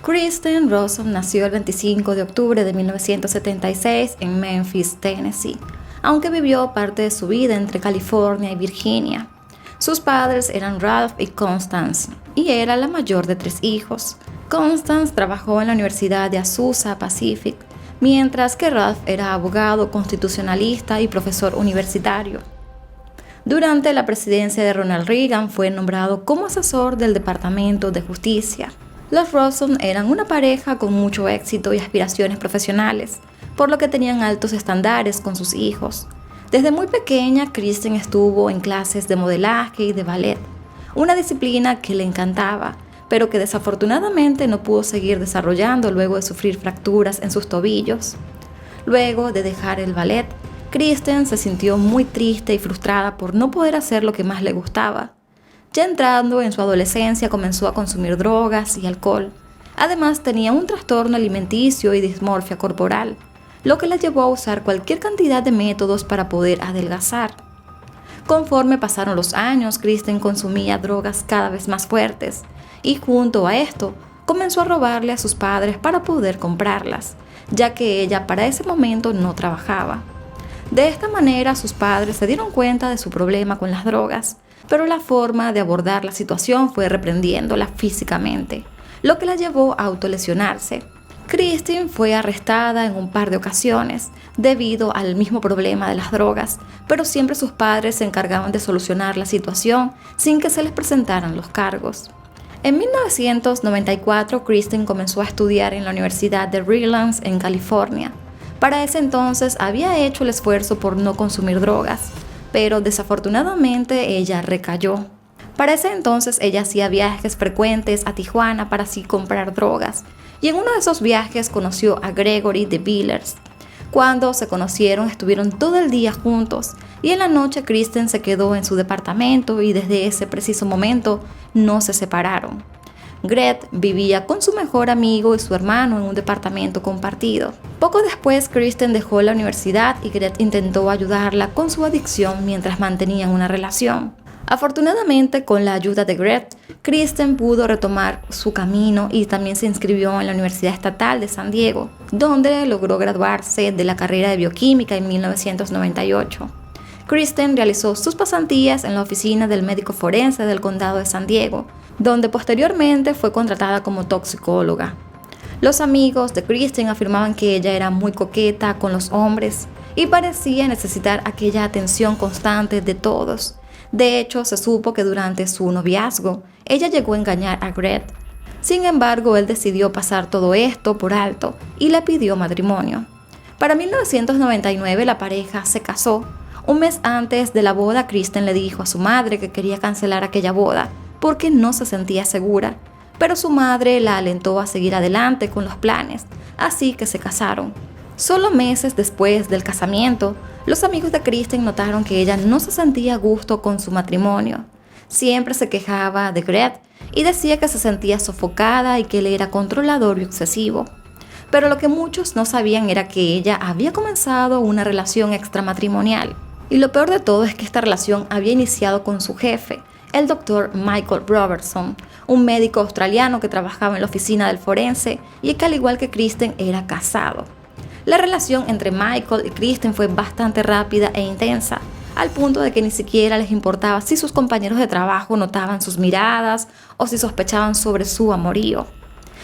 Kristen Rosen nació el 25 de octubre de 1976 en Memphis, Tennessee, aunque vivió parte de su vida entre California y Virginia. Sus padres eran Ralph y Constance, y era la mayor de 3 hijos. Constance trabajó en la Universidad de Azusa Pacific, mientras que Ralph era abogado constitucionalista y profesor universitario. Durante la presidencia de Ronald Reagan fue nombrado como asesor del Departamento de Justicia. Los Rosen eran una pareja con mucho éxito y aspiraciones profesionales, por lo que tenían altos estándares con sus hijos. Desde muy pequeña, Kristen estuvo en clases de modelaje y de ballet, una disciplina que le encantaba, pero que desafortunadamente no pudo seguir desarrollando luego de sufrir fracturas en sus tobillos. Luego de dejar el ballet, Kristen se sintió muy triste y frustrada por no poder hacer lo que más le gustaba. Ya entrando en su adolescencia comenzó a consumir drogas y alcohol. Además tenía un trastorno alimenticio y dismorfia corporal, lo que la llevó a usar cualquier cantidad de métodos para poder adelgazar. Conforme pasaron los años, Kristen consumía drogas cada vez más fuertes y junto a esto comenzó a robarle a sus padres para poder comprarlas, ya que ella para ese momento no trabajaba. De esta manera sus padres se dieron cuenta de su problema con las drogas, pero la forma de abordar la situación fue reprendiéndola físicamente, lo que la llevó a autolesionarse. Kristen fue arrestada en un par de ocasiones debido al mismo problema de las drogas, pero siempre sus padres se encargaban de solucionar la situación sin que se les presentaran los cargos. En 1994, Kristen comenzó a estudiar en la Universidad de Redlands en California. Para ese entonces había hecho el esfuerzo por no consumir drogas, pero desafortunadamente ella recayó. Para ese entonces ella hacía viajes frecuentes a Tijuana para así comprar drogas, y en uno de esos viajes conoció a Gregory de Villers. Cuando se conocieron estuvieron todo el día juntos, y en la noche Kristen se quedó en su departamento y desde ese preciso momento no se separaron. Gret vivía con su mejor amigo y su hermano en un departamento compartido. Poco después, Kristen dejó la universidad y Gret intentó ayudarla con su adicción mientras mantenían una relación. Afortunadamente, con la ayuda de Gret, Kristen pudo retomar su camino y también se inscribió en la Universidad Estatal de San Diego, donde logró graduarse de la carrera de bioquímica en 1998. Kristen realizó sus pasantías en la oficina del médico forense del condado de San Diego, donde posteriormente fue contratada como toxicóloga. Los amigos de Kristen afirmaban que ella era muy coqueta con los hombres y parecía necesitar aquella atención constante de todos. De hecho, se supo que durante su noviazgo, ella llegó a engañar a Gret. Sin embargo, él decidió pasar todo esto por alto y le pidió matrimonio. Para 1999 la pareja se casó. Un mes antes de la boda, Kristen le dijo a su madre que quería cancelar aquella boda porque no se sentía segura, pero su madre la alentó a seguir adelante con los planes, así que se casaron. Solo meses después del casamiento, los amigos de Kristen notaron que ella no se sentía a gusto con su matrimonio. Siempre se quejaba de Gret y decía que se sentía sofocada y que él era controlador y obsesivo. Pero lo que muchos no sabían era que ella había comenzado una relación extramatrimonial. Y lo peor de todo es que esta relación había iniciado con su jefe, el doctor Michael Robertson, un médico australiano que trabajaba en la oficina del forense y que al igual que Kristen era casado. La relación entre Michael y Kristen fue bastante rápida e intensa, al punto de que ni siquiera les importaba si sus compañeros de trabajo notaban sus miradas o si sospechaban sobre su amorío.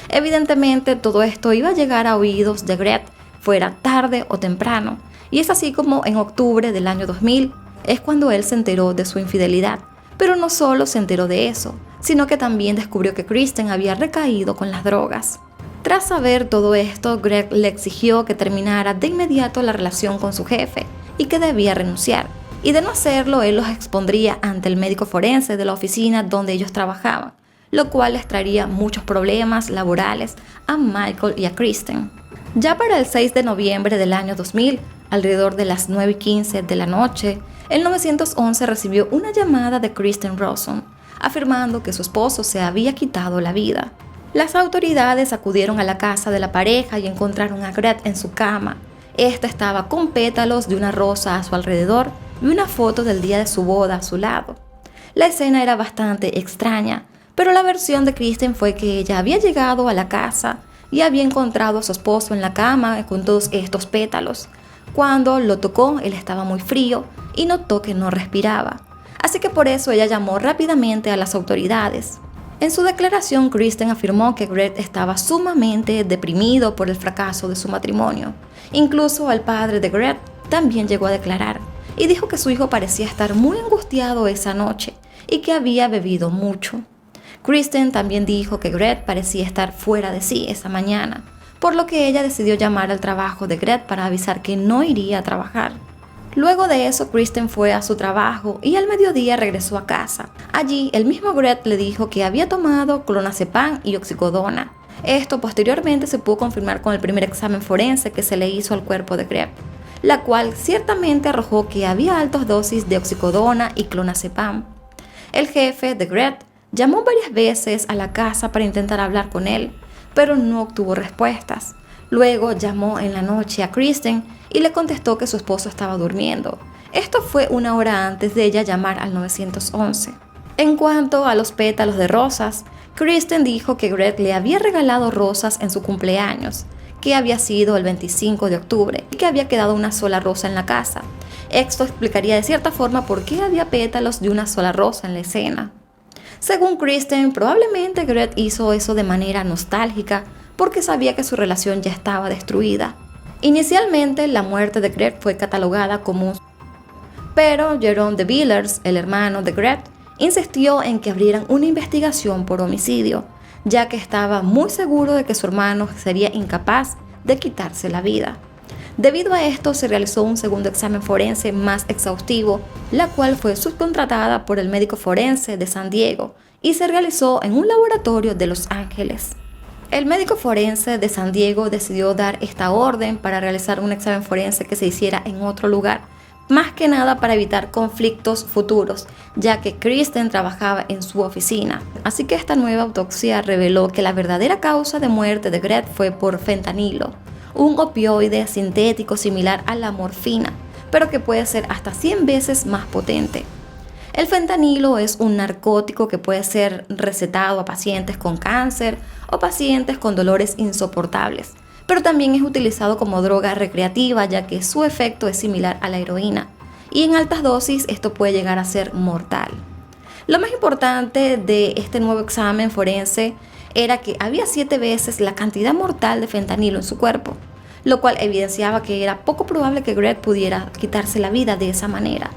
Evidentemente todo esto iba a llegar a oídos de Gret, fuera tarde o temprano, y es así como en octubre del año 2000 es cuando él se enteró de su infidelidad. Pero no solo se enteró de eso, sino que también descubrió que Kristen había recaído con las drogas. Tras saber todo esto, Greg le exigió que terminara de inmediato la relación con su jefe y que debía renunciar. Y de no hacerlo, él los expondría ante el médico forense de la oficina donde ellos trabajaban, lo cual les traería muchos problemas laborales a Michael y a Kristen. Ya para el 6 de noviembre del año 2000, alrededor de las 9:15 de la noche, el 911 recibió una llamada de Kristen Rosen, afirmando que su esposo se había quitado la vida. Las autoridades acudieron a la casa de la pareja y encontraron a Gret en su cama. Esta estaba con pétalos de una rosa a su alrededor y una foto del día de su boda a su lado. La escena era bastante extraña, Pero la versión de Kristen fue que ella había llegado a la casa y había encontrado a su esposo en la cama con todos estos pétalos. Cuando lo tocó, él estaba muy frío y notó que no respiraba. Así que por eso ella llamó rápidamente a las autoridades. En su declaración, Kristen afirmó que Greg estaba sumamente deprimido por el fracaso de su matrimonio. Incluso el padre de Greg también llegó a declarar y dijo que su hijo parecía estar muy angustiado esa noche y que había bebido mucho. Kristen también dijo que Greg parecía estar fuera de sí esa mañana, por lo que ella decidió llamar al trabajo de Greg para avisar que no iría a trabajar. Luego de eso, Kristen fue a su trabajo y al mediodía regresó a casa. Allí, el mismo Greg le dijo que había tomado clonazepam y oxicodona. Esto posteriormente se pudo confirmar con el primer examen forense que se le hizo al cuerpo de Greg, la cual ciertamente arrojó que había altas dosis de oxicodona y clonazepam. El jefe de Greg llamó varias veces a la casa para intentar hablar con él, pero no obtuvo respuestas. Luego llamó en la noche a Kristen y le contestó que su esposo estaba durmiendo. Esto fue una hora antes de ella llamar al 911. En cuanto a los pétalos de rosas, Kristen dijo que Greg le había regalado rosas en su cumpleaños, que había sido el 25 de octubre y que había quedado una sola rosa en la casa. Esto explicaría de cierta forma por qué había pétalos de una sola rosa en la escena. Según Kristen, probablemente Greg hizo eso de manera nostálgica porque sabía que su relación ya estaba destruida. Inicialmente, la muerte de Greg fue catalogada como un... Pero Jerome de Villers, el hermano de Greg, insistió en que abrieran una investigación por homicidio, ya que estaba muy seguro de que su hermano sería incapaz de quitarse la vida. Debido a esto, se realizó un segundo examen forense más exhaustivo, la cual fue subcontratada por el médico forense de San Diego y se realizó en un laboratorio de Los Ángeles. El médico forense de San Diego decidió dar esta orden para realizar un examen forense que se hiciera en otro lugar, más que nada para evitar conflictos futuros, ya que Kristen trabajaba en su oficina. Así que esta nueva autopsia reveló que la verdadera causa de muerte de Greg fue por fentanilo, un opioide sintético similar a la morfina, pero que puede ser hasta 100 veces más potente. El fentanilo es un narcótico que puede ser recetado a pacientes con cáncer o pacientes con dolores insoportables, pero también es utilizado como droga recreativa ya que su efecto es similar a la heroína y en altas dosis esto puede llegar a ser mortal. Lo más importante de este nuevo examen forense era que había 7 veces la cantidad mortal de fentanilo en su cuerpo, lo cual evidenciaba que era poco probable que Greg pudiera quitarse la vida de esa manera.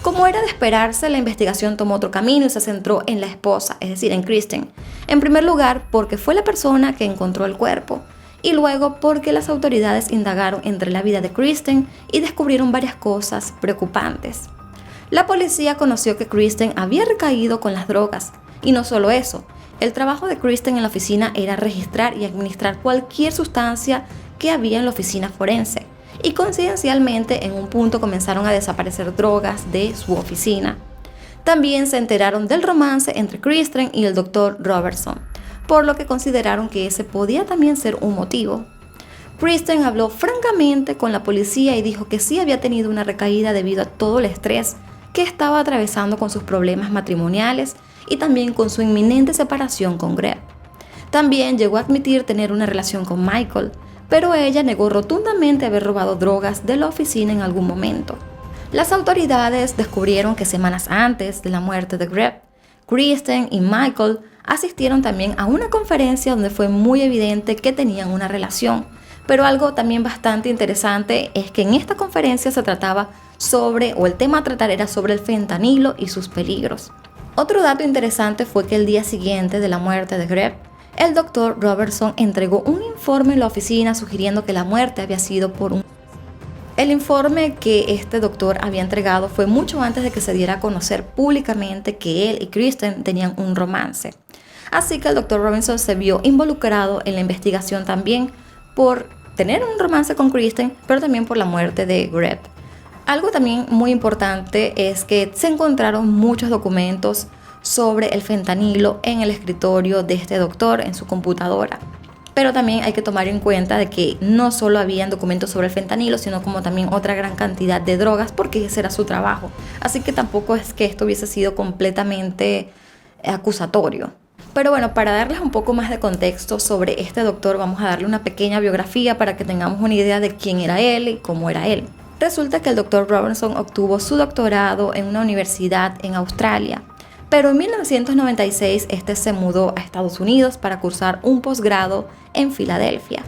Como era de esperarse, la investigación tomó otro camino y se centró en la esposa, es decir, en Kristen. En primer lugar, porque fue la persona que encontró el cuerpo, y luego porque las autoridades indagaron entre la vida de Kristen y descubrieron varias cosas preocupantes. La policía conoció que Kristen había recaído con las drogas, y no solo eso, el trabajo de Kristen en la oficina era registrar y administrar cualquier sustancia que había en la oficina forense. Y coincidencialmente en un punto comenzaron a desaparecer drogas de su oficina. También se enteraron del romance entre Kristen y el Dr. Robertson, por lo que consideraron que ese podía también ser un motivo. Kristen habló francamente con la policía y dijo que sí había tenido una recaída debido a todo el estrés que estaba atravesando con sus problemas matrimoniales y también con su inminente separación con Greg. También llegó a admitir tener una relación con Michael, pero ella negó rotundamente haber robado drogas de la oficina en algún momento. Las autoridades descubrieron que semanas antes de la muerte de Greg, Kristen y Michael asistieron también a una conferencia donde fue muy evidente que tenían una relación, pero algo también bastante interesante es que en esta conferencia se trataba el tema a tratar era sobre el fentanilo y sus peligros. Otro dato interesante fue que el día siguiente de la muerte de Greg, el Dr. Robertson entregó un informe en la oficina sugiriendo que la muerte había sido por un... El informe que este doctor había entregado fue mucho antes de que se diera a conocer públicamente que él y Kristen tenían un romance. Así que el Dr. Robinson se vio involucrado en la investigación también por tener un romance con Kristen, pero también por la muerte de Greg. Algo también muy importante es que se encontraron muchos documentos sobre el fentanilo en el escritorio de este doctor en su computadora. Pero también hay que tomar en cuenta de que no solo habían documentos sobre el fentanilo, sino como también otra gran cantidad de drogas, porque ese era su trabajo. Así que tampoco es que esto hubiese sido completamente acusatorio. Pero bueno, para darles un poco más de contexto sobre este doctor, vamos a darle una pequeña biografía para que tengamos una idea de quién era él y cómo era él. Resulta que el doctor Robertson obtuvo su doctorado en una universidad en Australia, pero en 1996 este se mudó a Estados Unidos para cursar un posgrado en Filadelfia.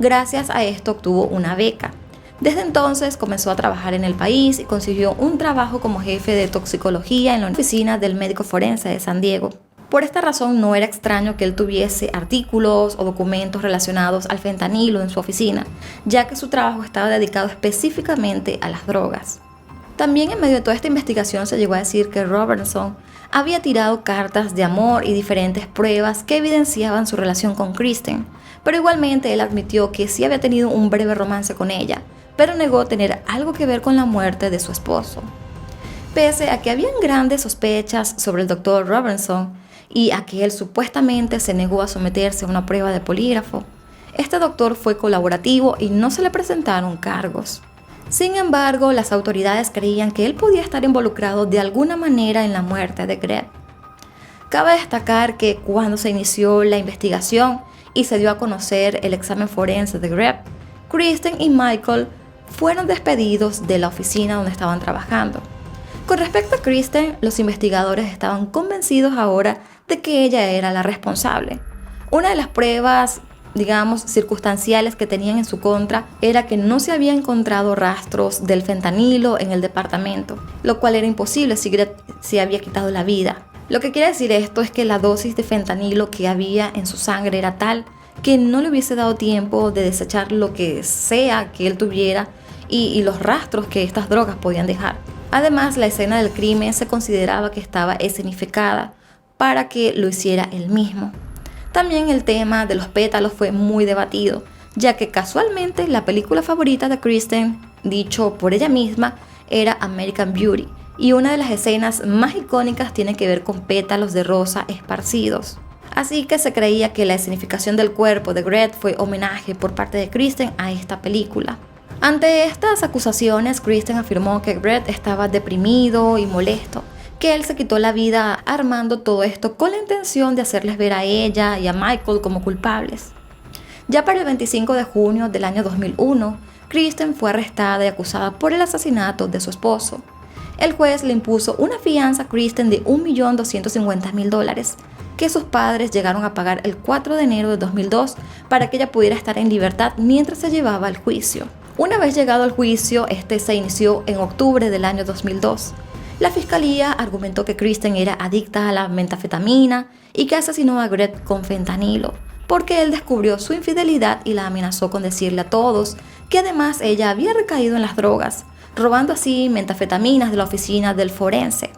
Gracias a esto obtuvo una beca. Desde entonces comenzó a trabajar en el país y consiguió un trabajo como jefe de toxicología en la oficina del médico forense de San Diego. Por esta razón no era extraño que él tuviese artículos o documentos relacionados al fentanilo en su oficina, ya que su trabajo estaba dedicado específicamente a las drogas. También en medio de toda esta investigación se llegó a decir que Robertson había tirado cartas de amor y diferentes pruebas que evidenciaban su relación con Kristen, pero igualmente él admitió que sí había tenido un breve romance con ella, pero negó tener algo que ver con la muerte de su esposo. Pese a que habían grandes sospechas sobre el Dr. Robertson, y a que él supuestamente se negó a someterse a una prueba de polígrafo, este doctor fue colaborativo y no se le presentaron cargos. Sin embargo, las autoridades creían que él podía estar involucrado de alguna manera en la muerte de Greb. Cabe destacar que cuando se inició la investigación y se dio a conocer el examen forense de Greb, Kristen y Michael fueron despedidos de la oficina donde estaban trabajando. Con respecto a Kristen, los investigadores estaban convencidos ahora de que ella era la responsable. Una de las pruebas, circunstanciales que tenían en su contra era que no se había encontrado rastros del fentanilo en el departamento, lo cual era imposible si Greb se había quitado la vida. Lo que quiere decir esto es que la dosis de fentanilo que había en su sangre era tal que no le hubiese dado tiempo de desechar lo que sea que él tuviera y los rastros que estas drogas podían dejar. Además, la escena del crimen se consideraba que estaba escenificada para que lo hiciera él mismo. También el tema de los pétalos fue muy debatido, ya que casualmente la película favorita de Kristen, dicho por ella misma, era American Beauty, y una de las escenas más icónicas tiene que ver con pétalos de rosa esparcidos. Así que se creía que la escenificación del cuerpo de Greb fue homenaje por parte de Kristen a esta película. Ante estas acusaciones, Kristen afirmó que Greb estaba deprimido y molesto, que él se quitó la vida armando todo esto con la intención de hacerles ver a ella y a Michael como culpables. Ya para el 25 de junio del año 2001, Kristen fue arrestada y acusada por el asesinato de su esposo. El juez le impuso una fianza a Kristen de $1.250.000, que sus padres llegaron a pagar el 4 de enero de 2002 para que ella pudiera estar en libertad mientras se llevaba el juicio. Una vez llegado al juicio, este se inició en octubre del año 2002. La fiscalía argumentó que Kristen era adicta a la metanfetamina y que asesinó a Greb con fentanilo, porque él descubrió su infidelidad y la amenazó con decirle a todos que además ella había recaído en las drogas, robando así metanfetaminas de la oficina del forense.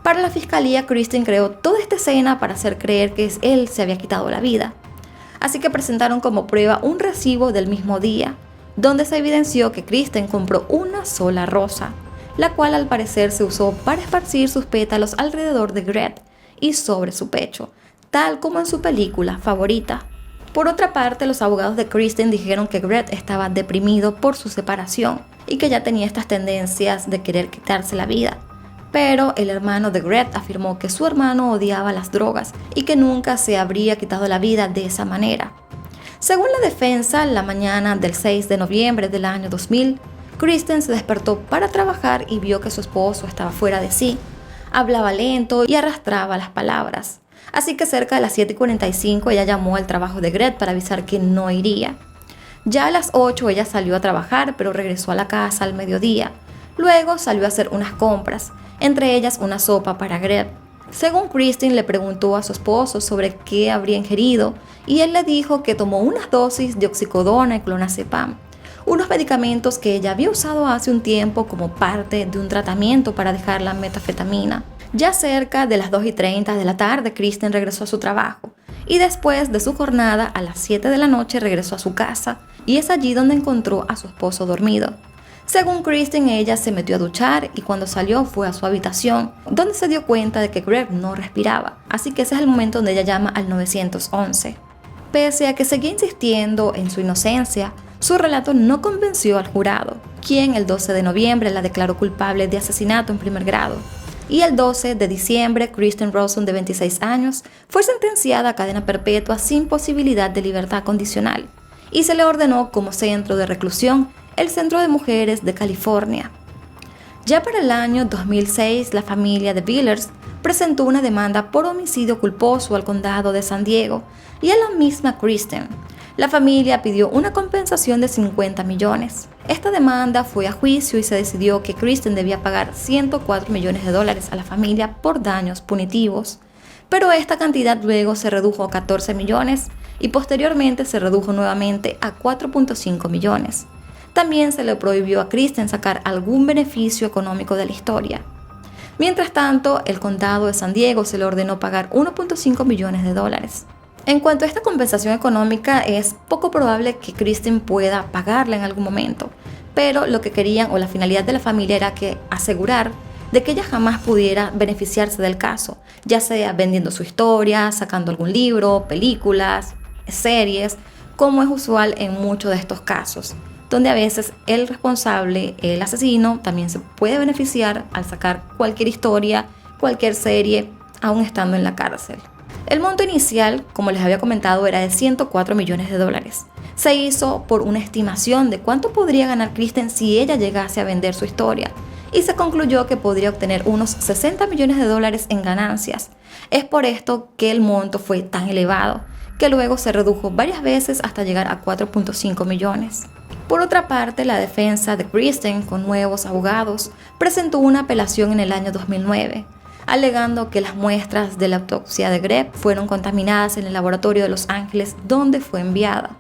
Para la fiscalía, Kristen creó toda esta escena para hacer creer que él se había quitado la vida. Así que presentaron como prueba un recibo del mismo día, donde se evidenció que Kristen compró una sola rosa, la cual al parecer se usó para esparcir sus pétalos alrededor de Greb y sobre su pecho, tal como en su película favorita. Por otra parte, los abogados de Kristen dijeron que Greb estaba deprimido por su separación y que ya tenía estas tendencias de querer quitarse la vida. Pero el hermano de Greb afirmó que su hermano odiaba las drogas y que nunca se habría quitado la vida de esa manera. Según la defensa, la mañana del 6 de noviembre del año 2000, Kristen se despertó para trabajar y vio que su esposo estaba fuera de sí. Hablaba lento y arrastraba las palabras. Así que cerca de las 7:45 ella llamó al trabajo de Greb para avisar que no iría. Ya a las 8 ella salió a trabajar, pero regresó a la casa al mediodía. Luego salió a hacer unas compras, entre ellas una sopa para Greb. Según Kristen, le preguntó a su esposo sobre qué habría ingerido y él le dijo que tomó unas dosis de oxicodona y clonazepam, unos medicamentos que ella había usado hace un tiempo como parte de un tratamiento para dejar la metanfetamina. Ya cerca de las 2:30 de la tarde, Kristen regresó a su trabajo y después de su jornada a las 7 de la noche regresó a su casa y es allí donde encontró a su esposo dormido. Según Kristen, ella se metió a duchar y cuando salió fue a su habitación, donde se dio cuenta de que Greb no respiraba, así que ese es el momento donde ella llama al 911. Pese a que seguía insistiendo en su inocencia, su relato no convenció al jurado, quien el 12 de noviembre la declaró culpable de asesinato en primer grado. Y el 12 de diciembre, Kristen Rawson, de 26 años, fue sentenciada a cadena perpetua sin posibilidad de libertad condicional y se le ordenó como centro de reclusión el Centro de Mujeres de California. Ya para el año 2006, la familia de Billers presentó una demanda por homicidio culposo al condado de San Diego y a la misma Kristen. La familia pidió una compensación de 50 millones. Esta demanda fue a juicio y se decidió que Kristen debía pagar 104 millones de dólares a la familia por daños punitivos. Pero esta cantidad luego se redujo a 14 millones y posteriormente se redujo nuevamente a 4.5 millones. También se le prohibió a Kristen sacar algún beneficio económico de la historia. Mientras tanto, el condado de San Diego se le ordenó pagar 1.5 millones de dólares. En cuanto a esta compensación económica, es poco probable que Kristen pueda pagarla en algún momento, pero lo que querían o la finalidad de la familia era que asegurar de que ella jamás pudiera beneficiarse del caso, ya sea vendiendo su historia, sacando algún libro, películas, series, como es usual en muchos de estos casos, donde a veces el responsable, el asesino, también se puede beneficiar al sacar cualquier historia, cualquier serie, aún estando en la cárcel. El monto inicial, como les había comentado, era de 104 millones de dólares. Se hizo por una estimación de cuánto podría ganar Kristen si ella llegase a vender su historia, y se concluyó que podría obtener unos 60 millones de dólares en ganancias. Es por esto que el monto fue tan elevado, que luego se redujo varias veces hasta llegar a 4.5 millones. Por otra parte, la defensa de Kristen, con nuevos abogados, presentó una apelación en el año 2009, alegando que las muestras de la autopsia de Greb fueron contaminadas en el laboratorio de Los Ángeles, donde fue enviada.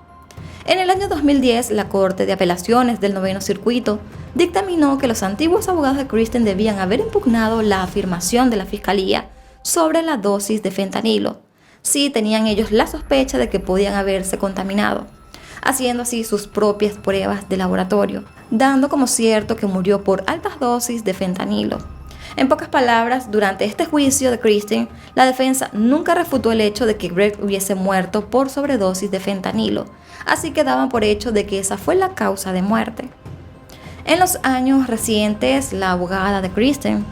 En el año 2010, la Corte de Apelaciones del Noveno Circuito dictaminó que los antiguos abogados de Kristen debían haber impugnado la afirmación de la Fiscalía sobre la dosis de fentanilo, si tenían ellos la sospecha de que podían haberse contaminado, haciendo así sus propias pruebas de laboratorio, dando como cierto que murió por altas dosis de fentanilo. En pocas palabras, durante este juicio de Kristen, la defensa nunca refutó el hecho de que Greg hubiese muerto por sobredosis de fentanilo, así que daban por hecho de que esa fue la causa de muerte. En los años recientes, la abogada de Kristen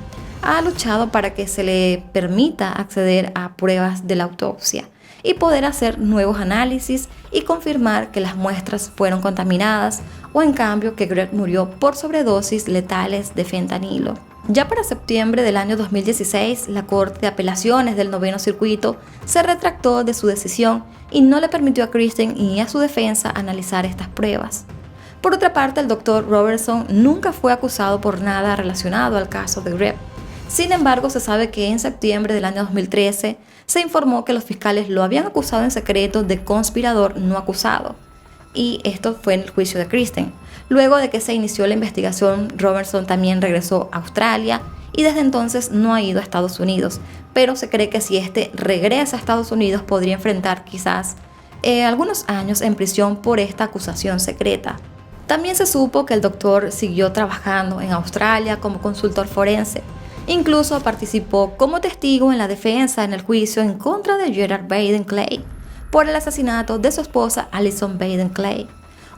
ha luchado para que se le permita acceder a pruebas de la autopsia y poder hacer nuevos análisis y confirmar que las muestras fueron contaminadas o en cambio que Greg murió por sobredosis letales de fentanilo. Ya para septiembre del año 2016, la Corte de Apelaciones del Noveno Circuito se retractó de su decisión y no le permitió a Kristen ni a su defensa analizar estas pruebas. Por otra parte, el Dr. Robertson nunca fue acusado por nada relacionado al caso de Greb. Sin embargo, se sabe que en septiembre del año 2013 se informó que los fiscales lo habían acusado en secreto de conspirador no acusado. Y esto fue en el juicio de Kristen. Luego de que se inició la investigación, Robertson también regresó a Australia y desde entonces no ha ido a Estados Unidos, pero se cree que si este regresa a Estados Unidos podría enfrentar quizás algunos años en prisión por esta acusación secreta. También se supo que el doctor siguió trabajando en Australia como consultor forense. Incluso participó como testigo en la defensa en el juicio en contra de Gerard Baden Clay por el asesinato de su esposa Alison Baden Clay,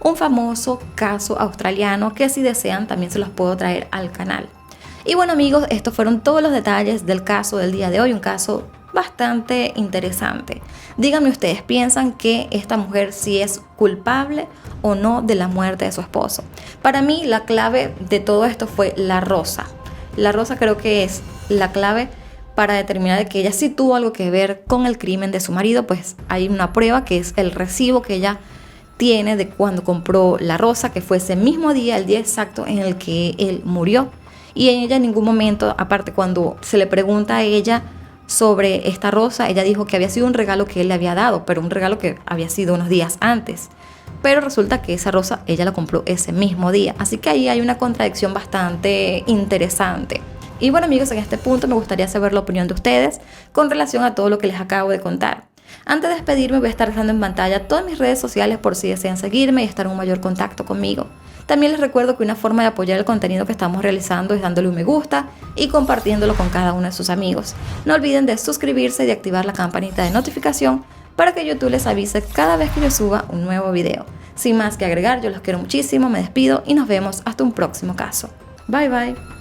un famoso caso australiano que si desean también se los puedo traer al canal. Y bueno amigos, estos fueron todos los detalles del caso del día de hoy, un caso bastante interesante. Díganme ustedes, ¿piensan que esta mujer sí es culpable o no de la muerte de su esposo? Para mí la clave de todo esto fue la rosa. La rosa creo que es la clave para determinar que ella sí tuvo algo que ver con el crimen de su marido. Pues hay una prueba que es el recibo que ella tiene de cuando compró la rosa, que fue ese mismo día, el día exacto en el que él murió. Y ella en ningún momento, aparte cuando se le pregunta a ella sobre esta rosa, ella dijo que había sido un regalo que él le había dado, pero un regalo que había sido unos días antes. Pero resulta que esa rosa ella la compró ese mismo día. Así que ahí hay una contradicción bastante interesante. Y bueno amigos, en este punto me gustaría saber la opinión de ustedes con relación a todo lo que les acabo de contar. Antes de despedirme voy a estar dejando en pantalla todas mis redes sociales por si desean seguirme y estar en un mayor contacto conmigo. También les recuerdo que una forma de apoyar el contenido que estamos realizando es dándole un me gusta y compartiéndolo con cada uno de sus amigos. No olviden de suscribirse y de activar la campanita de notificación para que YouTube les avise cada vez que yo suba un nuevo video. Sin más que agregar, yo los quiero muchísimo, me despido y nos vemos hasta un próximo caso. Bye bye.